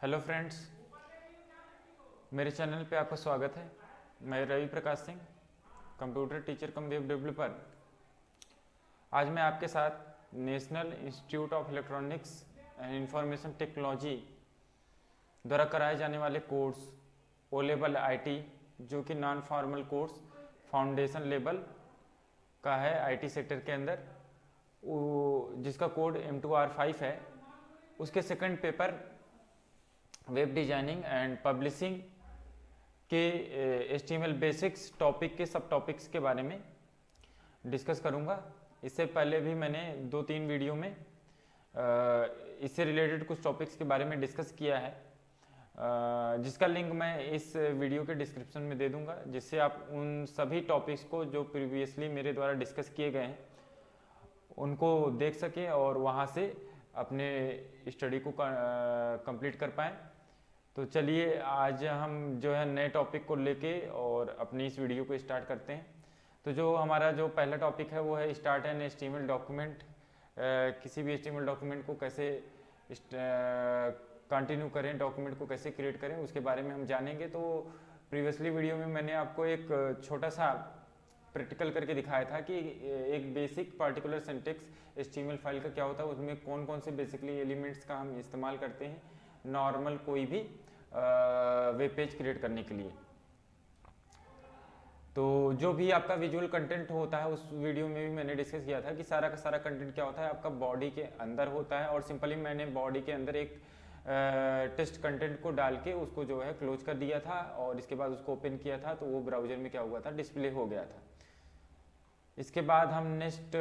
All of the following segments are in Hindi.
हेलो फ्रेंड्स, मेरे चैनल पे आपका स्वागत है। मैं रवि प्रकाश सिंह, कंप्यूटर टीचर कम वेब डेवलपर। आज मैं आपके साथ national institute of electronics and information technology द्वारा कराए जाने वाले कोर्स ओ लेवल आईटी, जो कि non formal course foundation level का है आईटी सेक्टर के अंदर, जिसका कोड M2R5 है, उसके second paper web designing and publishing के HTML बेसिक्स टॉपिक के सब टॉपिक्स के बारे में डिस्कस करूंगा। इससे पहले भी मैंने 2-3 वीडियो में इससे रिलेटेड कुछ टॉपिक्स के बारे में डिस्कस किया है, जिसका लिंक मैं इस वीडियो के डिस्क्रिप्शन में दे दूंगा, जिससे आप उन सभी टॉपिक्स को जो प्रीवियसली मेरे द्वारा डिस्कस किए गए हैं उनको देख सकें और वहाँ से अपने स्टडी को कंप्लीट कर पाएँ। तो चलिए आज हम जो है नए टॉपिक को लेके और अपनी इस वीडियो को स्टार्ट करते हैं। तो जो हमारा जो पहला टॉपिक है वो है स्टार्ट एन HTML डॉक्यूमेंट। किसी भी HTML डॉक्यूमेंट को कैसे कंटिन्यू करें, डॉक्यूमेंट को कैसे क्रिएट करें, उसके बारे में हम जानेंगे। तो प्रीवियसली वीडियो में मैंने आपको एक छोटा सा प्रैक्टिकल करके दिखाया था कि एक basic particular syntax HTML file का क्या होता है, उसमें कौन कौन से बेसिकली एलिमेंट्स का हम इस्तेमाल करते हैं नॉर्मल कोई भी वेब पेज क्रिएट करने के लिए। तो जो भी आपका विजुअल कंटेंट होता है उस वीडियो में भी मैंने डिस्कस किया था कि सारा का सारा कंटेंट क्या होता है, आपका बॉडी के अंदर होता है। और सिंपली मैंने बॉडी के अंदर एक टेस्ट कंटेंट को डाल के उसको जो है क्लोज कर दिया था और इसके बाद उसको ओपन किया था, तो वो ब्राउजर में क्या हुआ था, डिस्प्ले हो गया था। इसके बाद हम नेक्स्ट,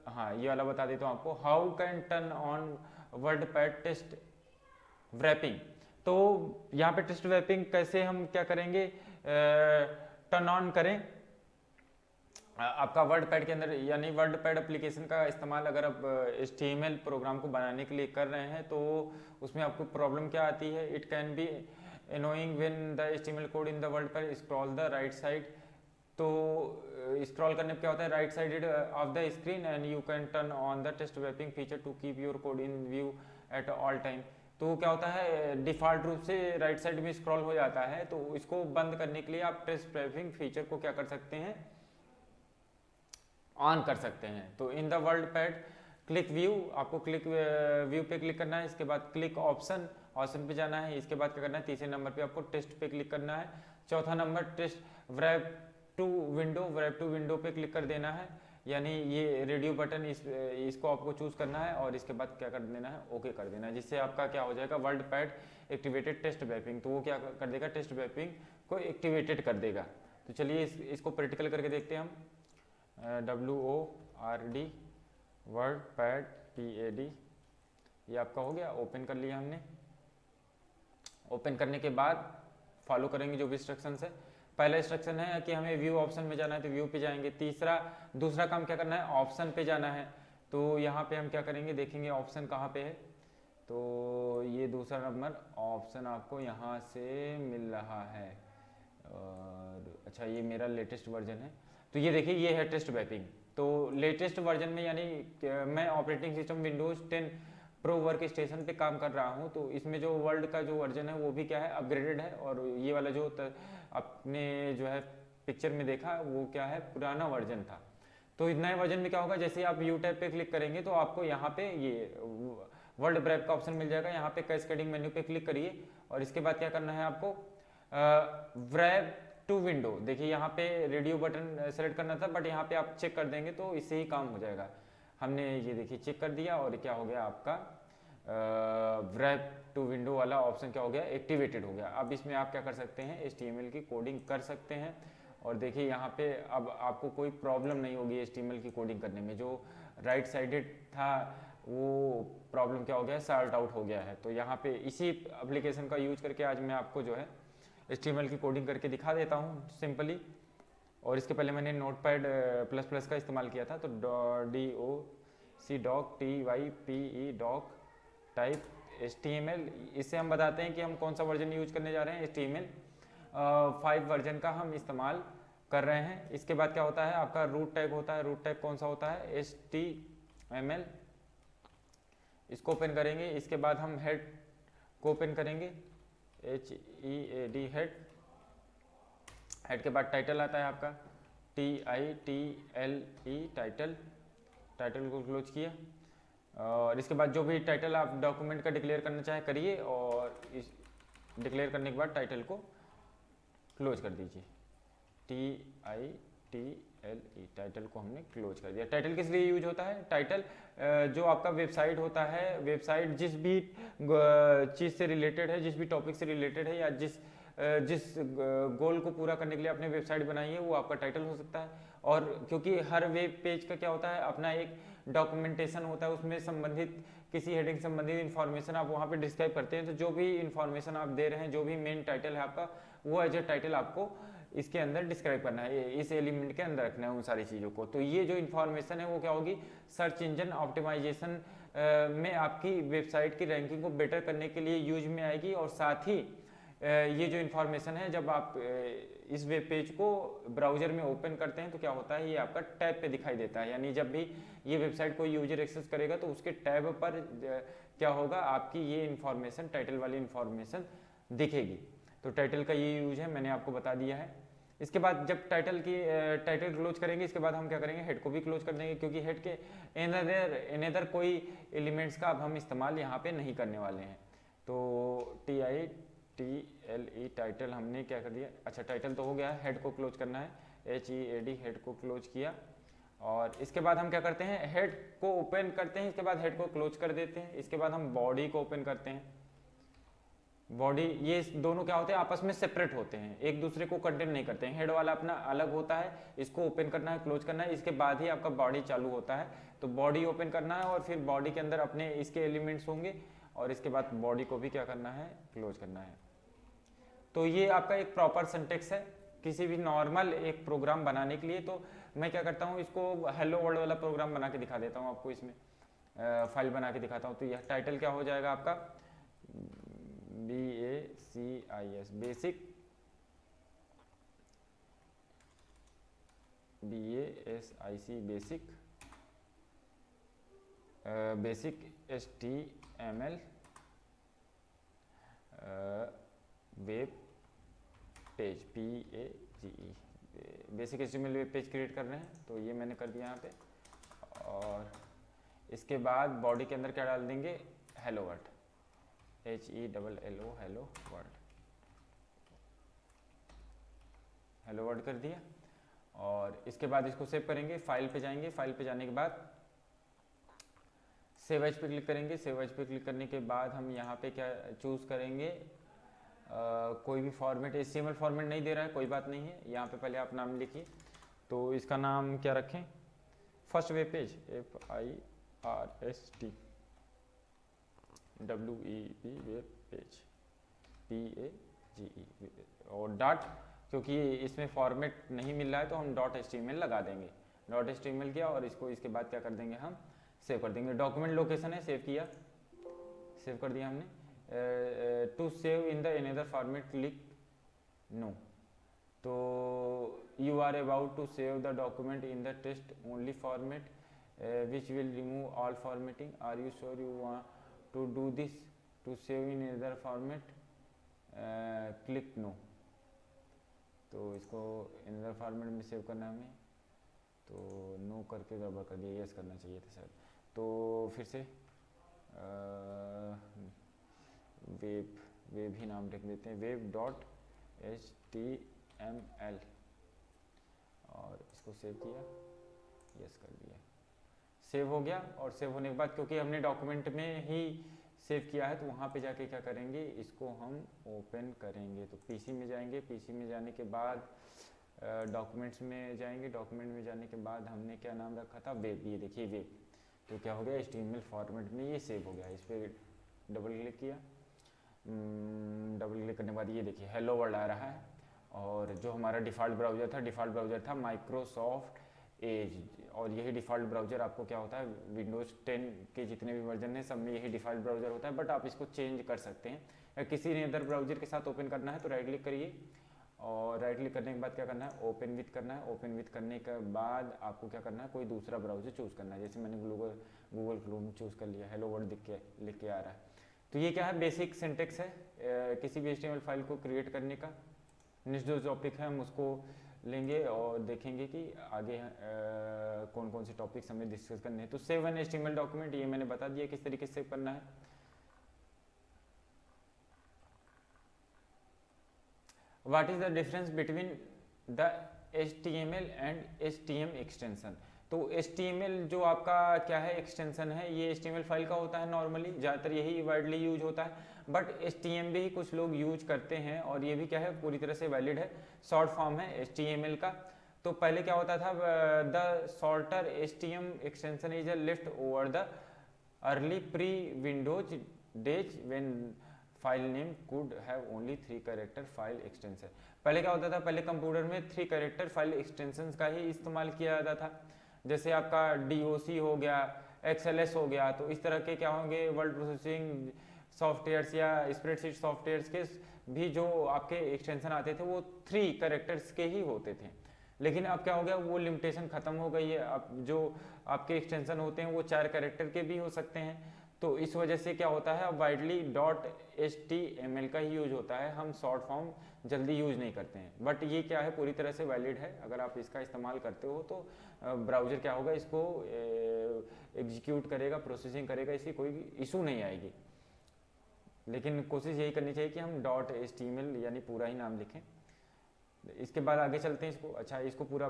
हाँ ये वाला बता देता हूँ आपको, how can turn on WordPad text wrapping. तो यहाँ पे टेस्ट रैपिंग कैसे हम क्या करेंगे, टर्न ऑन करें। आपका वर्डपैड के अंदर यानी वर्डपैड एप्लीकेशन का इस्तेमाल अगर आप HTML प्रोग्राम को बनाने के लिए कर रहे हैं तो उसमें आपको प्रॉब्लम क्या आती है, it can be annoying when the HTML code in the WordPad scroll the right side। तो स्क्रॉल करने पे क्या होता है, right sided of the screen and you can turn on the text wrapping feature to keep your code in view at all time. तो क्या होता है, डिफ़ॉल्ट रूप से राइट साइड में स्क्रॉल हो जाता है, तो इसको बंद करने के लिए आप टेस्ट रैपिंग फीचर को क्या कर सकते हैं, ऑन कर सकते हैं। तो in the WordPad click view, आपको क्लिक व्यू पे क्लिक करना है, इसके बाद क्लिक ऑप्शन पे जाना है, इसके बाद क्या करना है, तीसरे नंबर पे आपको टेस्ट पे क्लिक करना है, चौथा number text wrap to window पे क्लिक कर देना है, यानी ये रेडियो बटन इसको आपको चूज करना है और इसके बाद क्या कर देना है, ओके कर देना है, जिससे आपका क्या हो जाएगा, वर्डपैड एक्टिवेटेड टेस्ट रैपिंग। तो वो क्या कर देगा, टेस्ट रैपिंग को एक्टिवेटेड कर देगा। तो चलिए इसको प्रैक्टिकल करके देखते हैं हम। WORD वर्डपैड PAD, ये आपका हो गया, ओपन कर लिया हमने। ओपन करने के बाद फॉलो करेंगे जो भी इंस्ट्रक्शंस है। पहला इंस्ट्रक्शन है कि हमें व्यू ऑप्शन में जाना है, तो व्यू पे जाएंगे। दूसरा काम क्या करना है, ऑप्शन पे जाना है। तो यहाँ पे हम क्या करेंगे, देखेंगे ऑप्शन कहाँ पे है। तो ये दूसरा नंबर ऑप्शन आपको यहाँ से मिल रहा है, और अच्छा ये मेरा लेटेस्ट वर्जन है। तो ये देखिए ये है टेस्ट रैपिंग। तो लेटेस्ट वर्जन में यानी मैं operating system Windows 10 pro work station पे काम कर रहा हूँ, तो इसमें जो वर्ल्ड का जो वर्जन है वो भी क्या है, अपग्रेडेड है। और ये वाला जो आपने जो है पिक्चर में देखा वो क्या है, पुराना वर्जन था। तो नए वर्जन में क्या होगा, जैसे आप यू टैब पे क्लिक करेंगे तो आपको यहाँ पे ये वर्ल्ड ब्रैप का ऑप्शन मिल जाएगा। यहाँ पे कैस्केडिंग मेन्यू पे क्लिक करिए और इसके बाद क्या करना है आपको, व्रैप टू विंडो, देखिए यहाँ पे रेडियो बटन सेलेक्ट करना था, बट यहाँ पे आप चेक कर देंगे तो इससे ही काम हो जाएगा। हमने ये देखिए चेक कर दिया और क्या हो गया, आपका व्रैप टू विंडो वाला ऑप्शन क्या हो गया, एक्टिवेटेड हो गया। अब इसमें आप क्या कर सकते हैं, HTML की कोडिंग कर सकते हैं। और देखिए यहाँ पे अब आपको कोई प्रॉब्लम नहीं होगी HTML की कोडिंग करने में। जो राइट साइडेड था वो प्रॉब्लम क्या हो गया, सॉल्व आउट हो गया है। तो यहाँ पे इसी एप्लीकेशन का यूज करके आज मैं आपको जो है HTML की कोडिंग करके दिखा देता हूँ सिंपली। और इसके पहले मैंने नोटपैड ++ का इस्तेमाल किया था। तो doc टाइप HTML, इससे हम बताते हैं कि हम कौन सा वर्जन यूज करने जा रहे हैं, HTML 5 वर्जन का हम इस्तेमाल कर रहे हैं। इसके बाद क्या होता है, आपका रूट टैग होता है। रूट टैग कौन सा होता है, HTML, इसको ओपन करेंगे। इसके बाद हम हेड को ओपन करेंगे, HEAD हेड, हेड के बाद टाइटल आता है आपका TITLE टाइटल, टाइटल को क्लोज किया। और इसके बाद जो भी टाइटल आप डॉक्यूमेंट का डिक्लेयर करना चाहे करिए, और इस डिक्लेयर करने के बाद टाइटल को क्लोज कर दीजिए। TITLE टाइटल को हमने क्लोज कर दिया। टाइटल किस लिए यूज होता है? टाइटल जो आपका वेबसाइट होता है, वेबसाइट जिस भी चीज़ से रिलेटेड है, जिस भी टॉपिक से रिलेटेड है, या जिस गोल को पूरा करने के लिए आपने वेबसाइट बनाई है, वो आपका टाइटल हो सकता है। और क्योंकि हर वेब पेज का क्या होता है, अपना एक डॉक्यूमेंटेशन होता है, उसमें संबंधित किसी हेडिंग संबंधित इन्फॉर्मेशन आप वहाँ पे डिस्क्राइब करते हैं। तो जो भी इन्फॉर्मेशन आप दे रहे हैं, जो भी मेन टाइटल है आपका, वो एज ए टाइटल आपको इसके अंदर डिस्क्राइब करना है, इस एलिमेंट के अंदर रखना है उन सारी चीज़ों को। तो ये जो इन्फॉर्मेशन है वो क्या होगी, सर्च इंजन ऑप्टिमाइजेशन में आपकी वेबसाइट की रैंकिंग को बेटर करने के लिए यूज में आएगी। और साथ ही ये जो इन्फॉर्मेशन है, जब आप इस वेब पेज को ब्राउजर में ओपन करते हैं तो क्या होता है, ये आपका टैब पे दिखाई देता है। यानी जब भी ये वेबसाइट कोई यूजर एक्सेस करेगा तो उसके टैब पर क्या होगा, आपकी ये इन्फॉर्मेशन, टाइटल वाली इन्फॉर्मेशन दिखेगी। तो टाइटल का ये यूज है, मैंने आपको बता दिया है। इसके बाद जब टाइटल क्लोज करेंगे, इसके बाद हम क्या करेंगे, हेड को भी क्लोज कर देंगे, क्योंकि हेड के एनदर कोई एलिमेंट्स का अब हम इस्तेमाल यहाँ पे नहीं करने वाले हैं। तो TITLE टाइटल हमने क्या कर दिया, अच्छा टाइटल तो हो गया, हेड को क्लोज करना है, HEAD हेड को क्लोज किया। और इसके बाद हम क्या करते हैं, हेड को ओपन करते हैं, इसके बाद हेड को क्लोज कर देते हैं। इसके बाद हम बॉडी को ओपन करते हैं। बॉडी, ये दोनों क्या होते हैं, आपस में सेपरेट होते हैं, एक दूसरे को कंटेन नहीं करते हैं। हेड वाला अपना अलग होता है, इसको ओपन करना है, क्लोज करना है, इसके बाद ही आपका बॉडी चालू होता है। तो बॉडी ओपन करना है, और फिर बॉडी के अंदर अपने इसके एलिमेंट्स होंगे, और इसके बाद बॉडी को भी क्या करना है, क्लोज करना है। तो ये आपका एक प्रॉपर सिंटेक्स है किसी भी नॉर्मल एक प्रोग्राम बनाने के लिए। तो मैं क्या करता हूँ, इसको हेलो वर्ल्ड वाला प्रोग्राम बना के दिखा देता हूँ आपको, इसमें फाइल बना के दिखाता हूँ। तो यह टाइटल क्या हो जाएगा आपका, BACIS basic, BASIC basic, basic HTML web page, PAGE, basic HTML web page create कर रहे हैं। तो ये मैंने कर दिया यहाँ पे। और इसके बाद बॉडी के अंदर क्या डाल देंगे, hello world, HELLO hello world, hello world कर दिया। और इसके बाद इसको सेव करेंगे, फाइल पे जाएंगे, फाइल पे जाने के बाद सेव एज पे क्लिक करेंगे। सेव एज पे क्लिक करने के बाद हम यहाँ पे क्या चूज़ करेंगे, कोई भी फॉर्मेट, HTML फॉर्मेट नहीं दे रहा है, कोई बात नहीं है। यहाँ पे पहले आप नाम लिखिए, तो इसका नाम क्या रखें, first web page, FIRST WEB web page, PAGE, और डॉट, क्योंकि इसमें फॉर्मेट नहीं मिल रहा है तो हम .html लगा देंगे। .html किया, और इसको इसके बाद क्या कर देंगे, हम सेव कर देंगे। डॉक्यूमेंट लोकेशन है, सेव किया, सेव कर दिया हमने। To save in the another format click no. तो you are about to save the document in the test only format which will remove all formatting, are you sure you want to do this, to save in another format click no. तो इसको अनदर फॉर्मेट में सेव करना है हमें, तो नो करके गड़बड़ कर दिया, यस करना चाहिए था सर। तो फिर से वेब ही नाम रख देते हैं, web.html, और इसको सेव किया, यस कर दिया, सेव हो गया। और सेव होने के बाद क्योंकि हमने डॉक्यूमेंट में ही सेव किया है, तो वहाँ पे जाके क्या करेंगे, इसको हम ओपन करेंगे। तो पीसी में जाएंगे, पीसी में जाने के बाद डॉक्यूमेंट्स में जाएंगे, डॉक्यूमेंट में जाने के बाद हमने क्या नाम रखा था, वेब, ये देखिए वेब। तो क्या हो गया, HTML फॉर्मेट में ये सेव हो गया। इस पर डबल क्लिक किया, डबल क्लिक करने के बाद ये देखिए हेलो वर्ल्ड आ रहा है। और जो हमारा डिफ़ॉल्ट ब्राउज़र था माइक्रोसॉफ्ट एज, और यही डिफ़ॉल्ट ब्राउज़र आपको क्या होता है, विंडोज़ 10 के जितने भी वर्जन हैं सब में यही डिफ़ॉल्ट ब्राउज़र होता है। बट आप इसको चेंज कर सकते हैं, या किसी ने अदर ब्राउज़र के साथ ओपन करना है तो राइट क्लिक करिए, और राइट क्लिक करने के बाद क्या करना है, ओपन विथ करना है। ओपन विथ करने के बाद आपको क्या करना है, कोई दूसरा ब्राउज़र चूज़ करना है। जैसे मैंने गूगल क्रोम चूज़ कर लिया, हेलो वर्ल्ड लिख के आ रहा है। तो ये क्या है, बेसिक सिंटेक्स है किसी भी HTML फाइल को क्रिएट करने का। नेक्स्ट जो टॉपिक है हम उसको लेंगे और देखेंगे कि आगे कौन कौन से टॉपिक्स हमें डिस्कस करने हैं। तो सेव एन HTML डॉक्यूमेंट, ये मैंने बता दिया किस तरीके से करना है। What is the difference between the HTML and HTML extension. तो HTML जो आपका क्या है एक्सटेंशन है, ये HTML फाइल का होता है नॉर्मली, ज़्यादातर यही वाइडली यूज होता है, बट HTML भी कुछ लोग यूज करते हैं और ये भी क्या है पूरी तरह से वैलिड है, शॉर्ट फॉर्म है HTML का। तो पहले क्या होता था, the shorter HTML extension is left over the early pre Windows days when file name could have only 3 character file extension. पहले क्या होता था, पहले कंप्यूटर में 3 कैरेक्टर फाइल एक्सटेंशन का ही इस्तेमाल किया जाता था, जैसे आपका DOC हो गया, XLS हो गया। तो इस तरह के क्या होंगे, वर्ड प्रोसेसिंग सॉफ्टवेयर्स या स्प्रेडशीट सॉफ्टवेयर्स के भी जो आपके एक्सटेंशन आते थे वो 3 कैरेक्टर्स के ही होते थे। लेकिन अब क्या हो गया, वो लिमिटेशन खत्म हो गई है, अब जो आपके एक्सटेंशन होते हैं वो 4 कैरेक्टर के भी हो सकते हैं। तो इस वजह से क्या होता है, अब वाइडली .html का ही यूज होता है, हम शॉर्ट फॉर्म जल्दी यूज नहीं करते हैं। बट ये क्या है पूरी तरह से वैलिड है, अगर आप इसका इस्तेमाल करते हो तो ब्राउजर क्या होगा, इसको एग्जीक्यूट करेगा, प्रोसेसिंग करेगा, इसकी कोई इशू नहीं आएगी। लेकिन कोशिश यही करनी चाहिए कि हम .html यानी पूरा ही नाम लिखें। इसके बाद आगे चलते हैं इसको, अच्छा इसको पूरा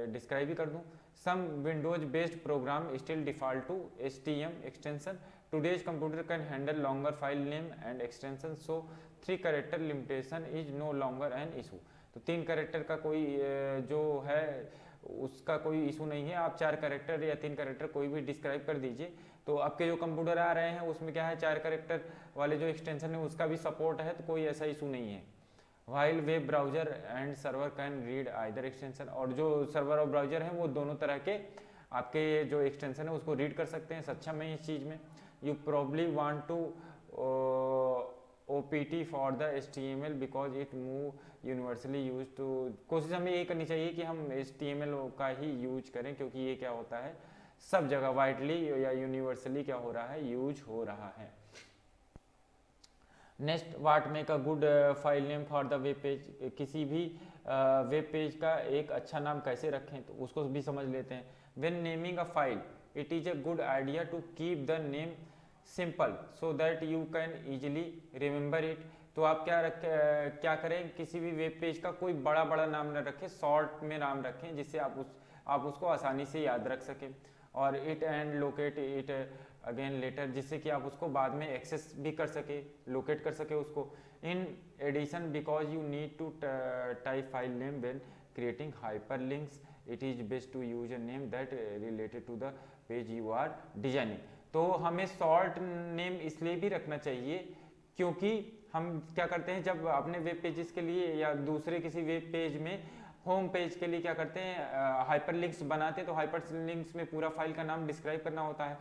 डिस्क्राइब ही कर दूं। Some Windows based program still default to HTML extension, today's computer can handle longer file name and extension, so 3 character limitation is no longer an issue. तो 3 कैरेक्टर का कोई जो है उसका कोई इशू नहीं है, आप 4 कैरेक्टर या 3 कैरेक्टर कोई भी डिस्क्राइब कर दीजिए। तो आपके जो कंप्यूटर आ रहे हैं उसमें क्या है, 4 कैरेक्टर वाले जो एक्सटेंशन है उसका भी सपोर्ट है, तो कोई ऐसा इशू नहीं है। While web browser and server can read either extension, और जो सर्वर और ब्राउजर हैं वो दोनों तरह के आपके जो एक्सटेंशन है उसको रीड कर सकते हैं, सक्षम है इस चीज़ में। You probably want to OPT for the HTML because it move universally use to. कोशिश हमें ये करनी चाहिए कि हम HTML का ही यूज करें, क्योंकि ये क्या होता है सब जगह वाइडली या यूनिवर्सली क्या हो रहा है, यूज हो रहा है। Next, what make a good file name for the web page. किसी भी वेब पेज का एक अच्छा नाम कैसे रखें, तो उसको भी समझ लेते हैं। When naming a file it is a good idea to keep the name simple so that you can easily remember it. तो आप क्या करें, किसी भी वेब पेज का कोई बड़ा बड़ा नाम न रखें, शॉर्ट में नाम रखें जिससे आप उसको आसानी से याद रख सकें। और it and locate it again later, जिससे कि आप उसको बाद में एक्सेस भी कर सके, लोकेट कर सके उसको। In addition because you need to type file name when creating hyperlinks, it is best to use a name that related to the page you are designing. तो हमें शॉर्ट नेम इसलिए भी रखना चाहिए क्योंकि हम क्या करते हैं, जब अपने वेब पेजेस के लिए या दूसरे किसी वेब पेज में होम पेज के लिए क्या करते हैं, हाइपरलिंक्स बनाते हैं। तो हाइपरलिंक्स में पूरा फाइल का नाम डिस्क्राइब करना होता है,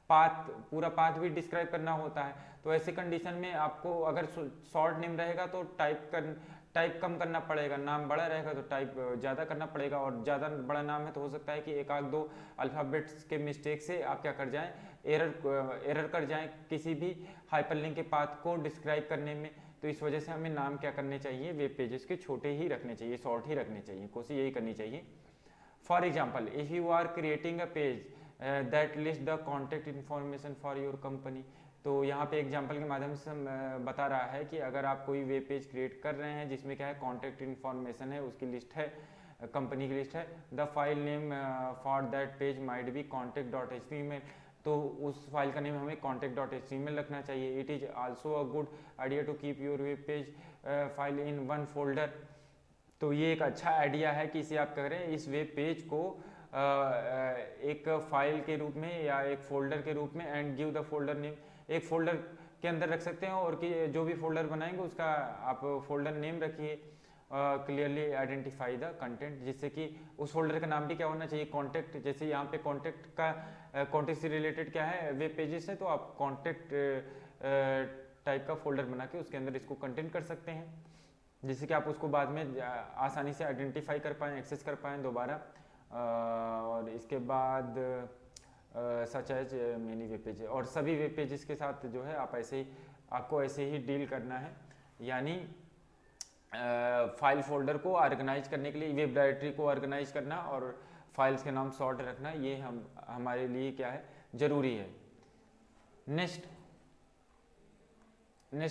पूरा पाथ भी डिस्क्राइब करना होता है। तो ऐसे कंडीशन में आपको अगर शॉर्ट नेम रहेगा तो टाइप कम करना पड़ेगा, नाम बड़ा रहेगा तो टाइप ज़्यादा करना पड़ेगा। और ज़्यादा बड़ा नाम है तो हो सकता है कि एक आध दो अल्फ़ाबेट्स के मिस्टेक से आप क्या कर जाएं, एरर कर जाएं किसी भी हाइपरलिंक के पाथ को डिस्क्राइब करने में। तो इस वजह से हमें नाम क्या करने चाहिए, वेब पेजेस के छोटे ही रखने चाहिए, शॉर्ट ही रखने चाहिए, कोशिश यही करनी चाहिए। For example, if you are creating a page that list the contact information for your company. तो यहाँ पे एग्जांपल के माध्यम से बता रहा है कि अगर आप कोई वेब पेज क्रिएट कर रहे हैं जिसमें क्या है कॉन्टैक्ट इन्फॉर्मेशन है, उसकी लिस्ट है, कंपनी की लिस्ट है, the file name for that page might be contact.html। तो उस फाइल का नेम हमें contact.html रखना चाहिए। It is also a good idea to keep your web page file in one folder. तो ये एक अच्छा आइडिया है कि इसे आप करें, इस वेब पेज को एक फाइल के रूप में या एक फोल्डर के रूप में, and give the folder name, एक फोल्डर के अंदर रख सकते हैं और कि जो भी फोल्डर बनाएंगे उसका आप फोल्डर नेम रखिए। क्लियरली आइडेंटिफाई द कंटेंट, जिससे कि उस फोल्डर का नाम भी क्या होना चाहिए, कॉन्टैक्ट। जैसे यहाँ पे कॉन्टैक्ट का कॉन्टैक्ट से रिलेटेड क्या है, वेब पेजेस है, तो आप कॉन्टैक्ट टाइप का फोल्डर बना के उसके अंदर इसको कंटेंट कर सकते हैं, जिससे कि आप उसको बाद में आसानी से आइडेंटिफाई कर पाएँ, एक्सेस कर पाएँ दोबारा। और इसके बाद such as many web page, और सभी वेब पेजेस के साथ जो है आप ऐसे ही आपको ऐसे ही डील करना है, यानी फाइल फोल्डर को ऑर्गेनाइज करने के लिए वेब डायरेक्टरी को ऑर्गेनाइज करना और फाइल्स के नाम सॉर्ट रखना, ये हमारे लिए क्या है, जरूरी है। नेक्स्ट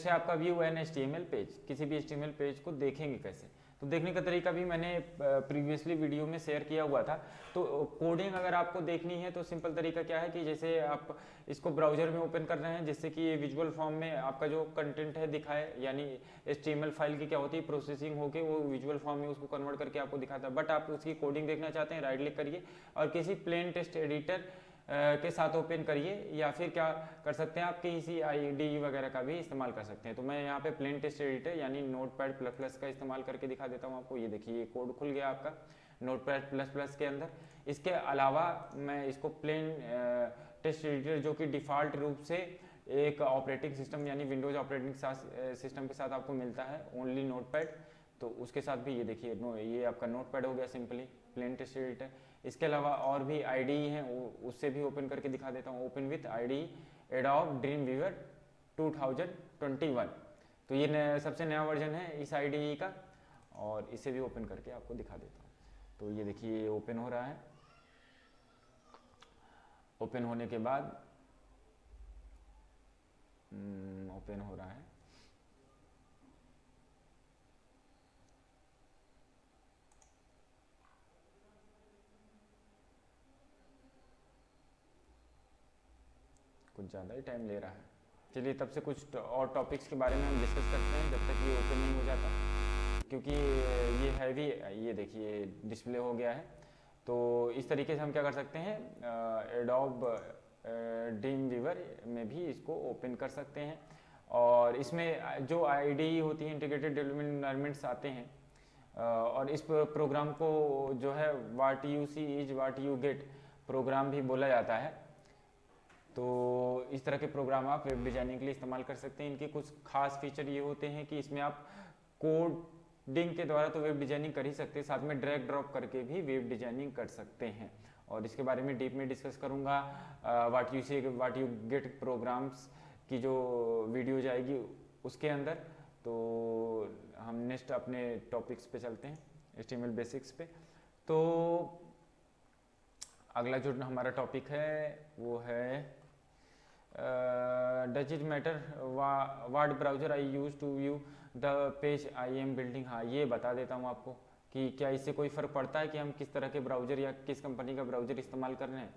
है आपका व्यू एन HTML पेज। किसी भी HTML पेज को देखेंगे कैसे, तो देखने का तरीका भी मैंने प्रीवियसली वीडियो में शेयर किया हुआ था। तो कोडिंग अगर आपको देखनी है तो सिंपल तरीका क्या है कि जैसे आप इसको ब्राउजर में ओपन कर रहे हैं, जिससे कि ये विजुअल फॉर्म में आपका जो कंटेंट है दिखाए, यानी HTML फाइल की क्या होती है, प्रोसेसिंग होकर वो विजुअल फॉर्म में उसको कन्वर्ट करके आपको दिखाता है। बट आप उसकी कोडिंग देखना चाहते हैं, राइट क्लिक करिए और किसी प्लेन टेक्स्ट एडिटर के साथ ओपन करिए, या फिर क्या कर सकते हैं आप किसी IDE वगैरह का भी इस्तेमाल कर सकते हैं। तो मैं यहाँ पे प्लेन टेक्स्ट एडिटर यानी Notepad++ का इस्तेमाल करके दिखा देता हूँ आपको। ये देखिए ये कोड खुल गया आपका Notepad++ के अंदर। इसके अलावा मैं इसको प्लेन टेक्स्ट एडिटर जो कि डिफ़ॉल्ट रूप से एक ऑपरेटिंग सिस्टम यानी विंडोज ऑपरेटिंग सिस्टम के साथ आपको मिलता है, ओनली नोटपैड, तो उसके साथ भी ये देखिए ये आपका नोटपैड हो गया सिंपली प्लेन टेक्स्ट एडिटर। इसके अलावा और भी IDE हैं, उससे भी ओपन करके दिखा देता हूँ। Open with IDE adobe dream weaver 2021, तो ये सबसे नया वर्जन है इस IDE का, और इसे भी ओपन करके आपको दिखा देता हूँ। तो ये देखिए ये ओपन हो रहा है। ओपन होने के बाद ओपन हो रहा है, कुछ ज़्यादा ही टाइम ले रहा है। चलिए तब से कुछ और टॉपिक्स के बारे में हम डिस्कस करते हैं जब तक ये ओपन नहीं हो जाता, क्योंकि ये हैवी, ये देखिए डिस्प्ले हो गया है। तो इस तरीके से हम क्या कर सकते हैं, एडोब ड्रीमवीवर में भी इसको ओपन कर सकते हैं। और इसमें जो IDE होती है, इंटीग्रेटेड डेवलपमेंट एनवायरनमेंट्स आते हैं, और इस प्रोग्राम को जो है what you see is what you get program भी बोला जाता है। तो इस तरह के प्रोग्राम आप वेब डिजाइनिंग के लिए इस्तेमाल कर सकते हैं। इनके कुछ खास फीचर ये होते हैं कि इसमें आप कोडिंग के द्वारा तो वेब डिजाइनिंग कर ही सकते हैं, साथ में ड्रैग ड्रॉप करके भी वेब डिजाइनिंग कर सकते हैं, और इसके बारे में डीप में डिस्कस करूँगा। व्हाट यू गेट प्रोग्राम्स की जो वीडियो जाएगी उसके अंदर। तो हम नेक्स्ट अपने टॉपिक्स पे चलते हैं, HTML बेसिक्स पे। तो अगला जो हमारा टॉपिक है वो है does it matter what browser I use to view the page I am building. हाँ, ये बता देता हूँ आपको कि क्या इससे कोई फ़र्क पड़ता है कि हम किस तरह के ब्राउज़र या किस कंपनी का ब्राउज़र इस्तेमाल कर रहे हैं।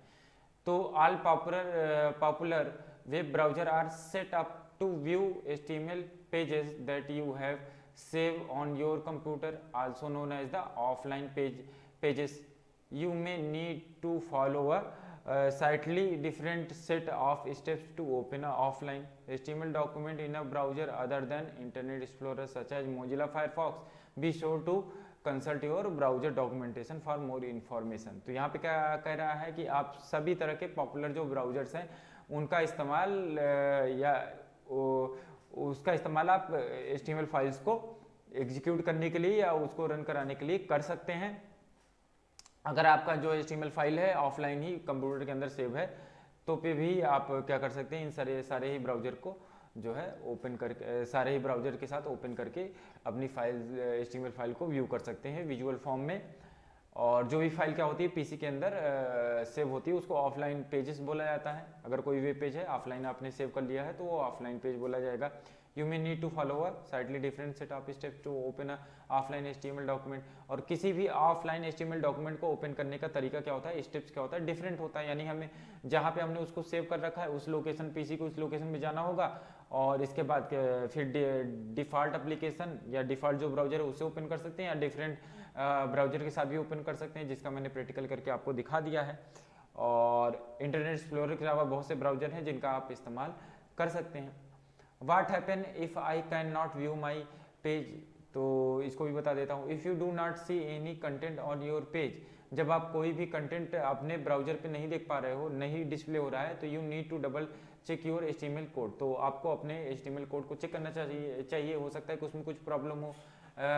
तो all popular web browser are set up to view HTML pages that you have save on your computer, also known as the offline pages. You may need to follow a slightly different set of steps to open an offline HTML document in a browser other than Internet Explorer such as Mozilla Firefox. Be sure to consult your browser documentation for more information. तो यहाँ पे क्या कह रहा है कि आप सभी तरह के पॉपुलर जो ब्राउजर्स हैं उनका इस्तेमाल या उसका इस्तेमाल आप HTML फाइल्स को एग्जीक्यूट करने के लिए या उसको रन कराने के लिए कर सकते हैं। अगर आपका जो HTML फाइल है ऑफलाइन ही कंप्यूटर के अंदर सेव है तो पे भी आप क्या कर सकते हैं, इन सारे ही ब्राउजर को जो है ओपन करके, सारे ही ब्राउजर के साथ ओपन करके अपनी फाइल HTML फाइल को व्यू कर सकते हैं विजुअल फॉर्म में। और जो भी फाइल क्या होती है पीसी के अंदर सेव होती है उसको ऑफलाइन पेजेस बोला जाता है। अगर कोई वेब पेज है ऑफलाइन आपने सेव कर लिया है तो वो ऑफलाइन पेज बोला जाएगा। You may need to follow a slightly different set of steps to open a offline HTML document। और किसी भी ऑफलाइन HTML डॉक्यूमेंट को ओपन करने का तरीका क्या होता है, स्टेप्स क्या होता है, डिफरेंट होता है। यानी हमें जहाँ पे हमने उसको सेव कर रखा है उस लोकेशन पीसी को उस लोकेशन में जाना होगा, और इसके बाद फिर डिफ़ॉल्ट एप्लीकेशन या डिफ़ॉल्ट जो ब्राउजर है उसे ओपन कर सकते हैं, या डिफरेंट ब्राउजर के साथ भी ओपन कर सकते हैं, जिसका मैंने प्रैक्टिकल करके आपको दिखा दिया है। और इंटरनेट एक्सप्लोरर के अलावा बहुत से ब्राउजर हैं जिनका आप इस्तेमाल कर सकते हैं। What happen if I cannot view my page? तो इसको भी बता देता हूँ। If you do not see any content on your page, जब आप कोई भी कंटेंट अपने ब्राउजर पे नहीं देख पा रहे हो, नहीं डिस्प्ले हो रहा है, तो you need to double check your HTML code. तो आपको अपने HTML कोड को चेक करना चाहिए। हो सकता है कि उसमें कुछ प्रॉब्लम हो।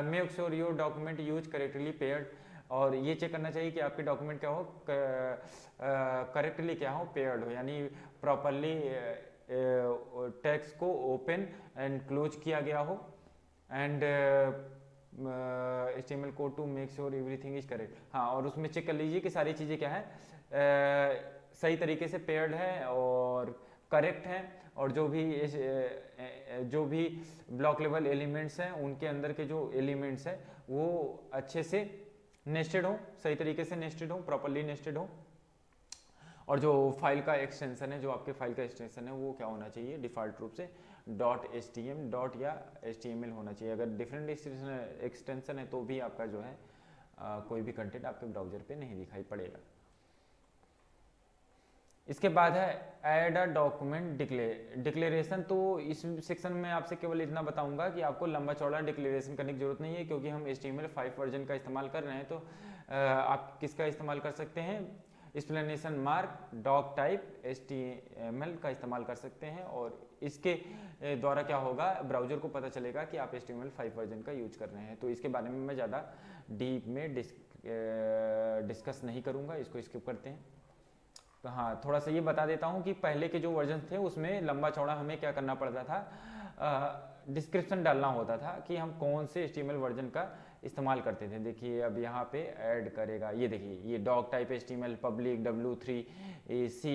Make sure your document use correctly paired, और ये चेक करना चाहिए कि आपके डॉक्यूमेंट क्या हो, करेक्टली क्या हो, पेयर्ड हो, यानी प्रॉपरली टैग्स को ओपन एंड क्लोज किया गया हो, and HTML code to make sure everything is correct. हाँ, और उसमें चेक कर लीजिए कि सारी चीज़ें क्या है, सही तरीके से पेयर्ड है और करेक्ट है, और जो भी ब्लॉक लेवल एलिमेंट्स हैं उनके अंदर के जो एलिमेंट्स हैं वो अच्छे से नेस्टेड हो, सही तरीके से नेस्टेड हो, प्रॉपरली नेस्टेड हो, और जो फाइल का एक्सटेंशन है, जो आपके फाइल का एक्सटेंशन है वो क्या होना चाहिए, डिफ़ॉल्ट रूप से .htm डॉट या HTML होना चाहिए। अगर डिफरेंट एक्सटेंशन है तो भी आपका जो है कोई भी कंटेंट आपके ब्राउजर पे नहीं दिखाई पड़ेगा। इसके बाद है ऐड अ डॉक्यूमेंट डिक्लेरेशन। तो इस सेक्शन में आपसे केवल इतना बताऊंगा कि आपको लंबा चौड़ा डिक्लेरेशन करने की जरूरत नहीं है, क्योंकि हम HTML5 वर्जन का इस्तेमाल कर रहे हैं। तो आप किसका इस्तेमाल कर सकते हैं, explanation mark doc type HTML का इस्तेमाल कर सकते हैं, और इसके द्वारा क्या होगा, ब्राउजर को पता चलेगा कि आप HTML5 वर्जन का यूज कर रहे हैं। तो इसके बारे में मैं ज़्यादा डीप में डिस्कस नहीं करूँगा, इसको स्किप करते हैं। तो हाँ, थोड़ा सा ये बता देता हूँ कि पहले के जो वर्जन थे उसमें लंबा चौड़ा हमें क्या करना पड़ता था, डिस्क्रिप्शन डालना होता था कि हम कौन से HTML वर्जन का इस्तेमाल करते थे। देखिए अब यहाँ पे ऐड करेगा, ये देखिए ये doc type HTML public W3 AC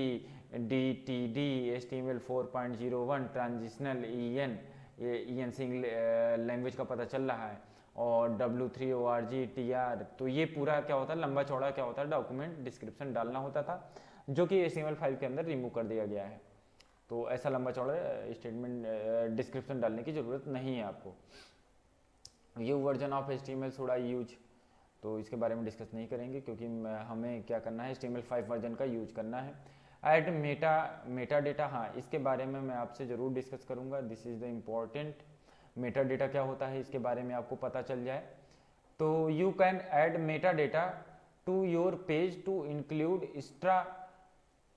DTD HTML 4.01 transitional EN single language का पता चल रहा है, और W3 ORG TR। तो ये पूरा क्या होता है, लंबा चौड़ा क्या होता है, डॉक्यूमेंट डिस्क्रिप्शन डालना होता था, जो कि HTML5 के अंदर रिमूव कर दिया गया है। तो ऐसा लंबा चौड़ा स्टेटमेंट डिस्क्रिप्शन डालने की ज़रूरत नहीं है आपको। You version of HTML should I use, तो इसके बारे में डिस्कस नहीं करेंगे, क्योंकि हमें क्या करना है, HTML5 वर्जन का यूज करना है। ऐड मेटा डेटा, हाँ इसके बारे में मैं आपसे ज़रूर डिस्कस करूँगा। This is the important. Meta data क्या होता है, इसके बारे में आपको पता चल जाए। तो you can add meta data to your page to include extra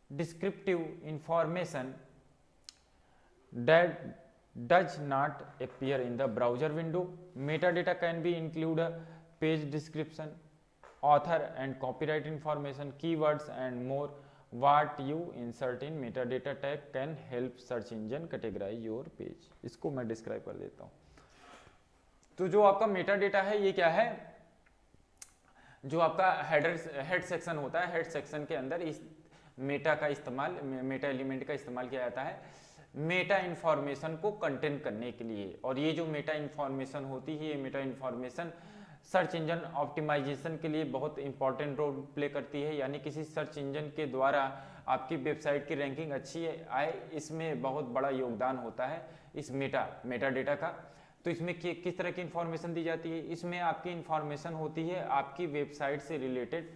descriptive information that does not appear in the browser window. Metadata can be include a page description, author and copyright information, keywords and more. What you insert in metadata tag can help search engine categorize your page. इसको मैं डिस्क्राइब कर देता हूँ। तो जो आपका मेटाडेटा है ये क्या है, जो आपका हेड सेक्शन होता है, हेड सेक्शन के अंदर इस मेटा का इस्तेमाल, मेटा एलिमेंट का इस्तेमाल किया जाता है मेटा इन्फॉर्मेशन को कंटेन करने के लिए। और ये जो मेटा इन्फॉर्मेशन होती है, ये meta information search engine optimisation के लिए बहुत इंपॉर्टेंट रोल प्ले करती है। यानी किसी सर्च इंजन के द्वारा आपकी वेबसाइट की रैंकिंग अच्छी आए, इसमें बहुत बड़ा योगदान होता है इस मेटा डेटा का। तो इसमें किस तरह की इंफॉर्मेशन दी जाती है, इसमें आपकी इंफॉर्मेशन होती है आपकी वेबसाइट से रिलेटेड,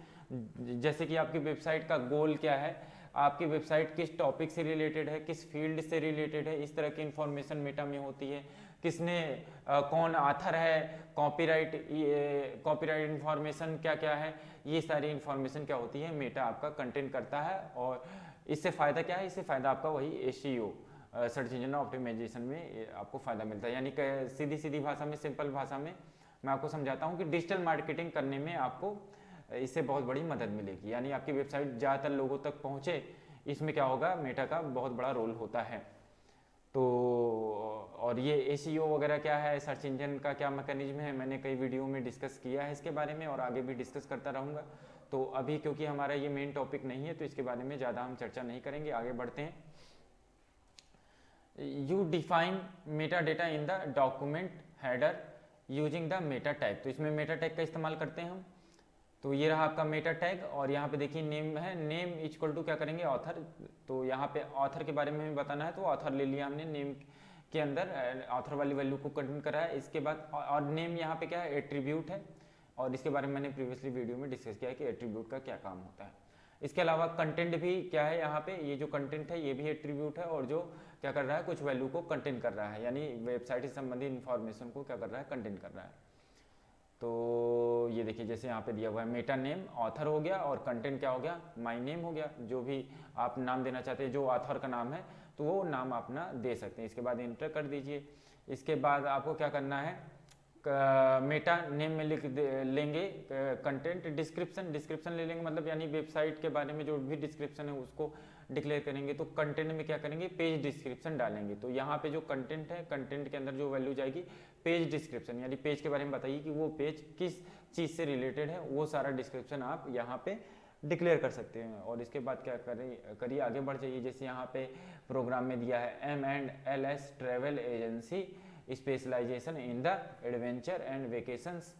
जैसे कि आपकी वेबसाइट का गोल क्या है, आपकी वेबसाइट किस टॉपिक से रिलेटेड है, किस फील्ड से रिलेटेड है, इस तरह की इंफॉर्मेशन मेटा में होती है। किसने कौन ऑथर है, कॉपीराइट इंफॉर्मेशन क्या क्या है, ये सारी इंफॉर्मेशन क्या होती है, मेटा आपका कंटेन करता है। और इससे फ़ायदा क्या है, इससे फ़ायदा आपका वही SEO सर्च इंजन ऑप्टिमाइजेशन में आपको फ़ायदा मिलता है। यानी सीधी भाषा में, सिंपल भाषा में मैं आपको समझाता हूँ कि डिजिटल मार्केटिंग करने में आपको इससे बहुत बड़ी मदद मिलेगी। यानी आपकी वेबसाइट ज़्यादातर लोगों तक पहुँचे, इसमें क्या होगा, मेटा का बहुत बड़ा रोल होता है। तो और ये SEO वगैरह क्या है, सर्च इंजन का क्या मैकेनिज्म है, मैंने कई वीडियो में डिस्कस किया है इसके बारे में, और आगे भी डिस्कस करता रहूँगा। तो अभी क्योंकि हमारा ये मेन टॉपिक नहीं है, तो इसके बारे में ज़्यादा हम चर्चा नहीं करेंगे, आगे बढ़ते हैं। You define Meta data in the document header using the Meta tag. तो इसमें मेटा टैग का इस्तेमाल करते हैं हम। तो ये रहा आपका मेटा टैग, और यहाँ पे देखिए नेम है, नेम इक्वल टू क्या करेंगे, ऑथर। तो यहाँ पे ऑथर के बारे में हमें बताना है, तो ऑथर ले लिया हमने, नेम के अंदर ऑथर वाली वैल्यू को कंटेन करा है। इसके बाद और नेम यहाँ पे क्या है, एट्रीब्यूट है, और इसके बारे में मैंने प्रीवियसली वीडियो में डिस्कस किया है कि एट्रीब्यूट का क्या काम होता है। इसके अलावा कंटेंट भी क्या है, यहाँ पे ये जो कंटेंट है ये भी एट्रीब्यूट है, और जो क्या कर रहा है, कुछ वैल्यू को कंटेन कर रहा है, यानी वेबसाइट से संबंधित इंफॉर्मेशन को क्या कर रहा है, कंटेन कर रहा है। तो ये देखिए जैसे यहाँ पे दिया हुआ है, मेटा नेम ऑथर हो गया, और कंटेंट क्या हो गया, माय नेम हो गया। जो भी आप नाम देना चाहते हैं, जो ऑथर का नाम है तो वो नाम अपना दे सकते हैं। इसके बाद इंटर कर दीजिए। इसके बाद आपको क्या करना है, मेटा नेम में लिख लेंगे कंटेंट डिस्क्रिप्शन ले लेंगे, मतलब यानी वेबसाइट के बारे में जो भी डिस्क्रिप्शन है उसको डिक्लेयर करेंगे तो कंटेंट में क्या करेंगे, पेज डिस्क्रिप्शन डालेंगे। तो यहाँ पे जो कंटेंट है, कंटेंट के अंदर जो वैल्यू जाएगी पेज डिस्क्रिप्शन, यानी पेज के बारे में बताइए कि वो पेज किस चीज़ से रिलेटेड है, वो सारा डिस्क्रिप्शन आप यहाँ पे डिक्लेयर कर सकते हैं। और इसके बाद क्या करिए आगे बढ़ जाइए। जैसे यहाँ पे प्रोग्राम में दिया है M&LS travel agency specialisation in the adventure and vacations.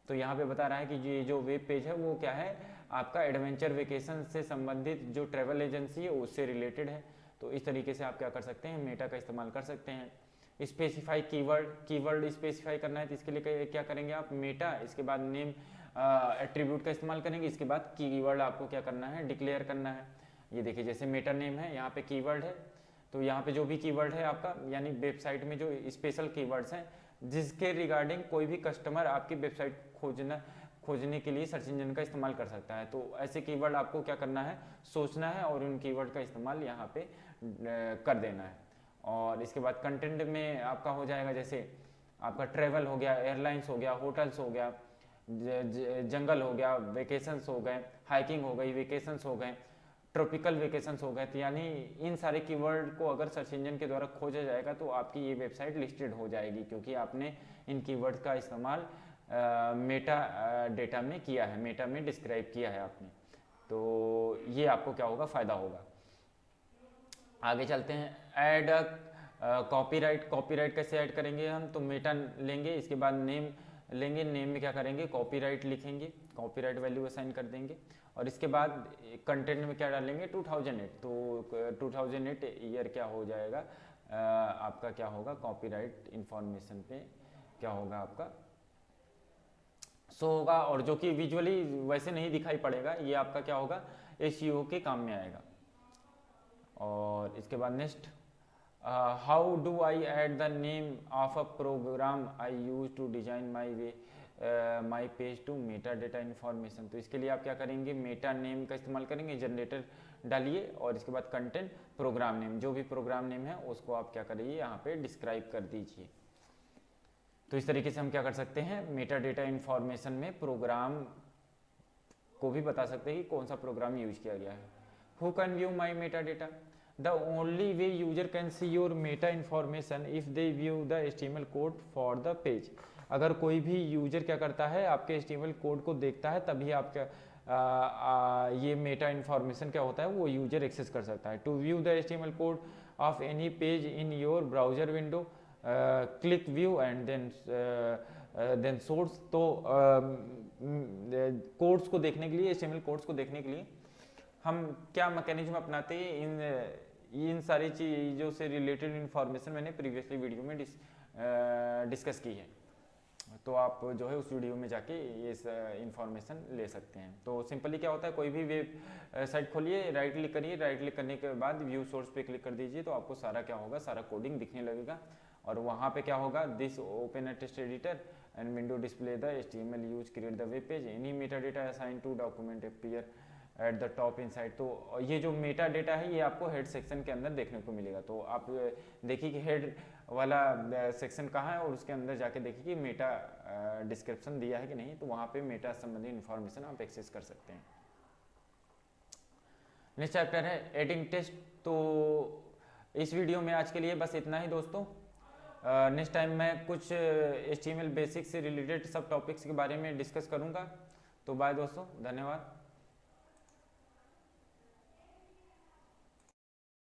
तो यहाँ पे बता रहा है कि ये जो वेब पेज है वो क्या है, आपका एडवेंचर वेकेशन से संबंधित जो ट्रैवल एजेंसी है उससे रिलेटेड है। तो इस तरीके से आप क्या कर सकते हैं, मेटा का इस्तेमाल कर सकते हैं। स्पेसिफाई कीवर्ड स्पेसिफाई करना है तो इसके लिए क्या करेंगे आप, मेटा, इसके बाद नेम एट्रीब्यूट का इस्तेमाल करेंगे, इसके बाद कीवर्ड आपको क्या करना है, डिक्लेयर करना है। ये देखिए जैसे मेटा नेम है, यहाँ पे कीवर्ड है, तो यहाँ पे जो भी कीवर्ड है आपका, यानी वेबसाइट में जो स्पेशल कीवर्ड्स हैं जिसके रिगार्डिंग कोई भी कस्टमर आपकी वेबसाइट खोजने के लिए सर्च इंजन का इस्तेमाल कर सकता है। तो ऐसे कीवर्ड आपको क्या करना है, सोचना है और उन कीवर्ड का इस्तेमाल यहाँ पे कर देना है। और इसके बाद कंटेंट में आपका हो जाएगा, जैसे आपका ट्रेवल हो गया, एयरलाइंस हो गया, होटल्स हो गया, जंगल हो गया, वेकेशंस हो गए, हाइकिंग हो गई, वेकेशंस हो गए, ट्रॉपिकल वेकेशंस हो गए। तो यानी इन सारे कीवर्ड को अगर सर्च इंजन के द्वारा खोजा जाएगा तो आपकी ये वेबसाइट लिस्टेड हो जाएगी, क्योंकि आपने इन कीवर्ड्स का इस्तेमाल मेटा डेटा में किया है, मेटा में डिस्क्राइब किया है आपने। तो ये आपको क्या होगा, फ़ायदा होगा। आगे चलते हैं, ऐड कॉपीराइट कैसे ऐड करेंगे हम, तो मेटा लेंगे, इसके बाद नेम लेंगे, नेम में क्या करेंगे, कॉपीराइट लिखेंगे, कॉपीराइट वैल्यू असाइन कर देंगे। और इसके बाद कंटेंट में क्या डालेंगे, 2008, तो 2008 ईयर क्या हो जाएगा आपका, क्या होगा, कॉपीराइट इंफॉर्मेशन पे क्या होगा आपका शो होगा। और जो कि विजुअली वैसे नहीं दिखाई पड़ेगा, ये आपका क्या होगा, SEO के काम में आएगा। और इसके बाद next, how do I add the name of a program I use to design my page to meta data information. तो इसके लिए आप क्या करेंगे, मेटा नेम का इस्तेमाल करेंगे, जनरेटर डालिए और इसके बाद कंटेंट प्रोग्राम नेम, जो भी प्रोग्राम नेम है उसको आप क्या करिए, यहाँ पे डिस्क्राइब कर दीजिए। तो इस तरीके से हम क्या कर सकते हैं, मेटा डेटा इन्फॉर्मेशन में प्रोग्राम को भी बता सकते हैं कि कौन सा प्रोग्राम यूज किया गया है। Who can view my Meta data, the only way user can see your Meta information if they view the HTML code for the page. अगर कोई भी यूजर क्या करता है, आपके HTML कोड को देखता है, तभी आप क्या ये मेटा इन्फॉर्मेशन क्या होता है, वो यूजर एक्सेस कर सकता है। To view the HTML code of any page in your browser window, click view and then source. तो कोड्स को देखने के लिए, HTML कोड्स को देखने के लिए हम क्या मैकेनिज्म अपनाते हैं, इन सारी चीज़ों से रिलेटेड इन्फॉर्मेशन मैंने प्रीवियसली वीडियो में डिस्कस की है। तो आप जो है उस वीडियो में जाके ये इन्फॉर्मेशन ले सकते हैं। तो सिंपली क्या होता है, कोई भी वेब साइट खोलिए, राइट क्लिक करिए, राइट क्लिक करने के बाद व्यू सोर्स पे क्लिक कर दीजिए, तो आपको सारा क्या होगा, सारा कोडिंग दिखने लगेगा। और वहाँ पे क्या होगा, this open a text editor and window display the HTML use create the web page, any meta data assign to document appear at the top inside. तो ये जो मेटा डेटा है ये आपको हेड सेक्शन के अंदर देखने को मिलेगा। तो आप देखिए कि हेड वाला सेक्शन कहाँ है और उसके अंदर जाके देखिए कि मेटा डिस्क्रिप्शन दिया है कि नहीं, तो वहाँ पे मेटा संबंधी इन्फॉर्मेशन आप एक्सेस कर सकते हैं। नेक्स्ट चैप्टर है एडिंग टेक्स्ट। तो इस वीडियो में आज के लिए बस इतना ही दोस्तों। नेक्स्ट टाइम मैं कुछ HTML बेसिक्स से रिलेटेड सब टॉपिक्स के बारे में डिस्कस करूँगा। तो बाय दोस्तों, धन्यवाद।